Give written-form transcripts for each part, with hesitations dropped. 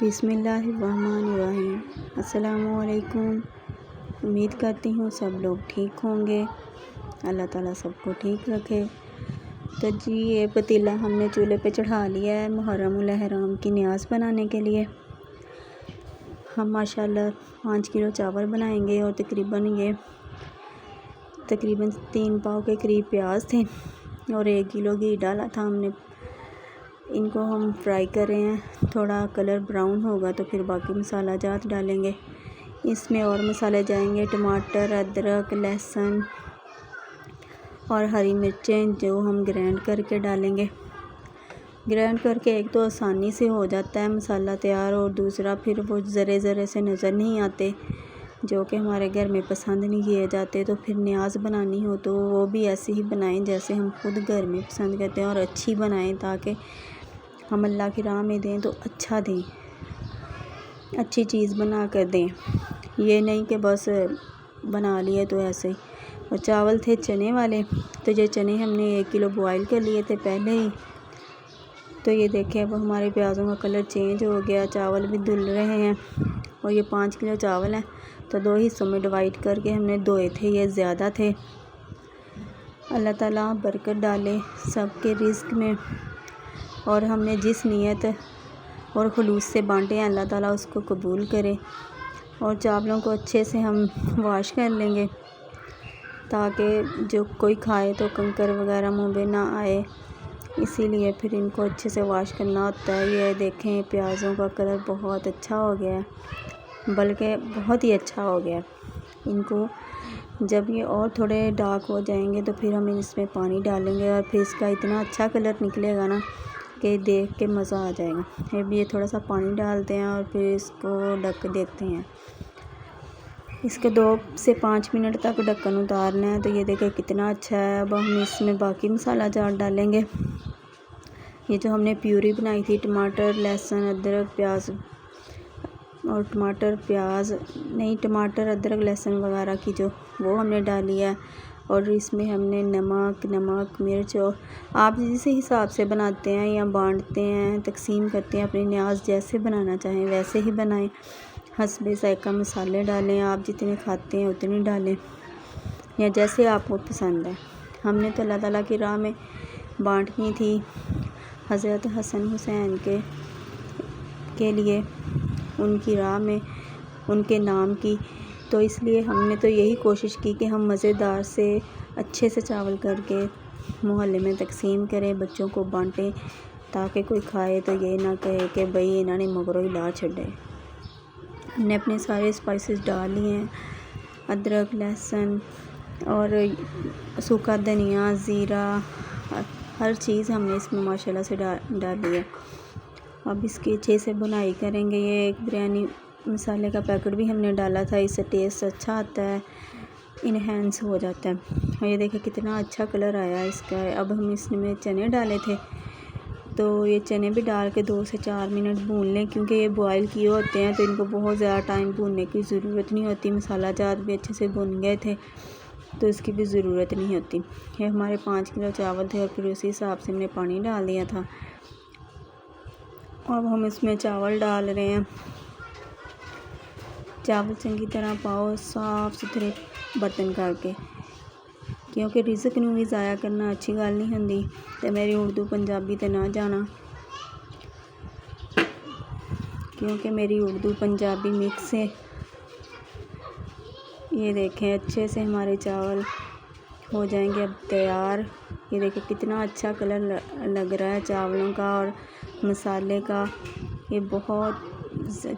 बिस्मिल्लाहिर्रहमानिर्रहीम। अस्सलामुअलैकुम। उम्मीद करती हूँ सब लोग ठीक होंगे। अल्लाह ताला सबको ठीक रखे। तो जी ये पतीला हमने चूल्हे पे चढ़ा लिया है मुहर्रमुल एहराम की न्याज़ बनाने के लिए। हम माशाल्लाह 5 किलो चावल बनाएंगे और तकरीबन 3 पाव के करीब प्याज थे और 1 किलो घी डाला था हमने। इनको हम फ्राई कर रहे हैं, थोड़ा कलर ब्राउन होगा तो फिर बाकी मसाला जात डालेंगे। इसमें और मसाले जाएंगे टमाटर, अदरक, लहसुन और हरी मिर्चें जो हम ग्राइंड करके डालेंगे। ग्राइंड करके एक तो आसानी से हो जाता है मसाला तैयार और दूसरा फिर वो ज़रे ज़रे से नज़र नहीं आते जो कि हमारे घर में पसंद नहीं किए जाते। तो फिर न्याज़ बनानी हो तो वो भी ऐसे ही बनाएं जैसे हम खुद घर में पसंद करते हैं और अच्छी बनाएं ताकि हम अल्लाह की राह में दें तो अच्छा दें, अच्छी चीज़ बना कर दें। ये नहीं कि बस बना लिए तो ऐसे ही। और चावल थे चने वाले, तो ये चने हमने 1 किलो बॉईल कर लिए थे पहले ही। तो ये देखें अब हमारे प्याज़ों का कलर चेंज हो गया, चावल भी धुल रहे हैं। और ये 5 किलो चावल हैं तो 2 हिस्सों में डिवाइड करके हमने धोए थे, ये ज़्यादा थे। अल्लाह ताला बरकत डाले सबके रिज़्क़ में और हमने जिस नीयत और खुलूस से बांटे हैं अल्लाह ताला उसको कबूल करे। और चावलों को अच्छे से हम वॉश कर लेंगे ताकि जो कोई खाए तो कंकर वगैरह मुँह में ना आए, इसीलिए फिर इनको अच्छे से वॉश करना होता है। ये देखें प्याज़ों का कलर बहुत अच्छा हो गया है, बल्कि बहुत ही अच्छा हो गया। इनको जब ये और थोड़े डार्क हो जाएंगे तो फिर हम इसमें पानी डालेंगे और फिर इसका इतना अच्छा कलर निकलेगा ना कि देख के मज़ा आ जाएगा। अब ये थोड़ा सा पानी डालते हैं और फिर इसको ढक देते हैं। इसके 2 से 5 मिनट तक ढक्कन उतारना है। तो ये देखें कितना अच्छा है। अब हम इसमें बाकी मसाला जात डालेंगे। ये जो हमने प्यूरी बनाई थी टमाटर, लहसुन, अदरक, प्याज और टमाटर, अदरक, लहसुन वगैरह की जो वो हमने डाली है। और इसमें हमने नमक, मिर्च और आप जिस हिसाब से बनाते हैं या बांटते हैं, तकसीम करते हैं, अपनी न्याज़ जैसे बनाना चाहें वैसे ही बनाएं। हस्बे ज़ायक़ा मसाले डालें, आप जितने खाते हैं उतने डालें या जैसे आपको पसंद है। हमने तो अल्लाह ताला की राह में बांटनी थी हज़रत हसन हुसैन के लिए, उनकी राह में उनके नाम की। तो इसलिए हमने तो यही कोशिश की कि हम मज़ेदार से अच्छे से चावल करके मोहल्ले में तकसीम करें, बच्चों को बांटें ताकि कोई खाए तो ये ना कहे कि भाई इन्होंने मगरों ही ला छड़े। हमने अपने सारे स्पाइसेस डाल लिए हैं, अदरक, लहसुन और सूखा धनिया, ज़ीरा, हर चीज़ हमने इसमें माशाल्लाह से डाली है। अब इसकी अच्छे से बुनाई करेंगे। ये एक बिरयानी मसाले का पैकेट भी हमने डाला था, इससे टेस्ट अच्छा आता है, इन्हेंस हो जाता है। और ये देखिए कितना अच्छा कलर आया इसका। अब हम इसमें चने डाले थे तो ये चने भी डाल के 2 से 4 मिनट भून लें, क्योंकि ये बॉईल किए होते हैं तो इनको बहुत ज़्यादा टाइम भूनने की ज़रूरत नहीं होती। मसाला जात भी अच्छे से भुन गए थे तो इसकी भी ज़रूरत नहीं होती। ये हमारे 5 किलो चावल थे और फिर उसी हिसाब से हमने पानी डाल दिया था। अब हम इसमें चावल डाल रहे हैं। चावल चंगी तरह पाओ साफ़ सुथरे बर्तन करके, क्योंकि रिज़्क़ नूं भी ज़ाया करना अच्छी गल नहीं हुंदी। ते मेरी उर्दू पंजाबी ते ना जाना, क्योंकि मेरी उर्दू पंजाबी मिक्स है। ये देखें अच्छे से हमारे चावल हो जाएंगे अब तैयार। ये देखें कितना अच्छा कलर लग रहा है चावलों का और मसाले का। ये बहुत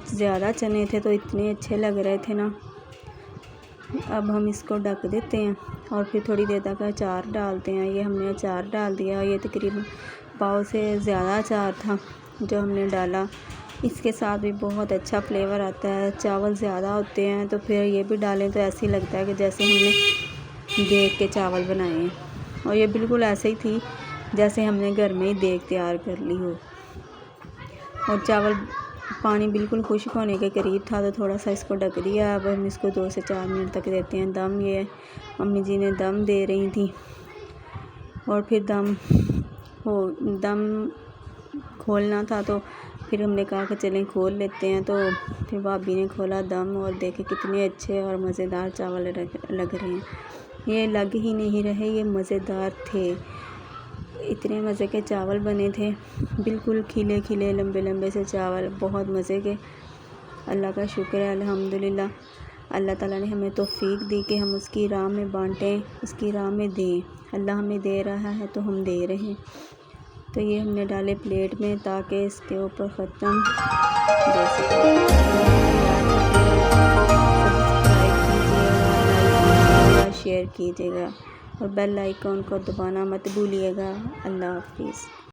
ज़्यादा चने थे तो इतने अच्छे लग रहे थे ना। अब हम इसको ढक देते हैं और फिर थोड़ी देर तक अचार डालते हैं। ये हमने अचार डाल दिया। ये तकरीबन पाव से ज़्यादा अचार था जो हमने डाला। इसके साथ भी बहुत अच्छा फ्लेवर आता है। चावल ज़्यादा होते हैं तो फिर ये भी डालें तो ऐसे ही लगता है कि जैसे हमने देग के चावल बनाए हैं। और ये बिल्कुल ऐसे ही थी जैसे हमने घर में ही देग तैयार कर ली हो। और चावल पानी बिल्कुल खुश्क होने के करीब था तो थोड़ा सा इसको ढक दिया। अब हम इसको 2 से 4 मिनट तक देते हैं दम। ये अम्मी जी ने दम दे रही थी और फिर दम खोलना था तो फिर हमने कहा कि चलें खोल लेते हैं, तो फिर भाभी ने खोला दम और देखे कितने अच्छे और मज़ेदार चावल लग रहे हैं। ये लग ही नहीं रहे, ये मज़ेदार थे। इतने मज़े के चावल बने थे, बिल्कुल खिले खिले लंबे लंबे से चावल, बहुत मज़े के। अल्लाह का शुक्र है, अल्हम्दुलिल्लाह। अल्लाह ताला ने हमें तौफ़ीक दी कि हम उसकी राह में बाँटें, उसकी राह में दें। अल्लाह हमें दे रहा है तो हम दे रहे हैं। तो ये हमने डाले प्लेट में ताकि इसके ऊपर ख़त्म जैसे सब्सक्राइब कीजिएगा, शेयर कीजिएगा और बेल आइकन को दबाना मत भूलिएगा। अल्लाह हाफ़िज़।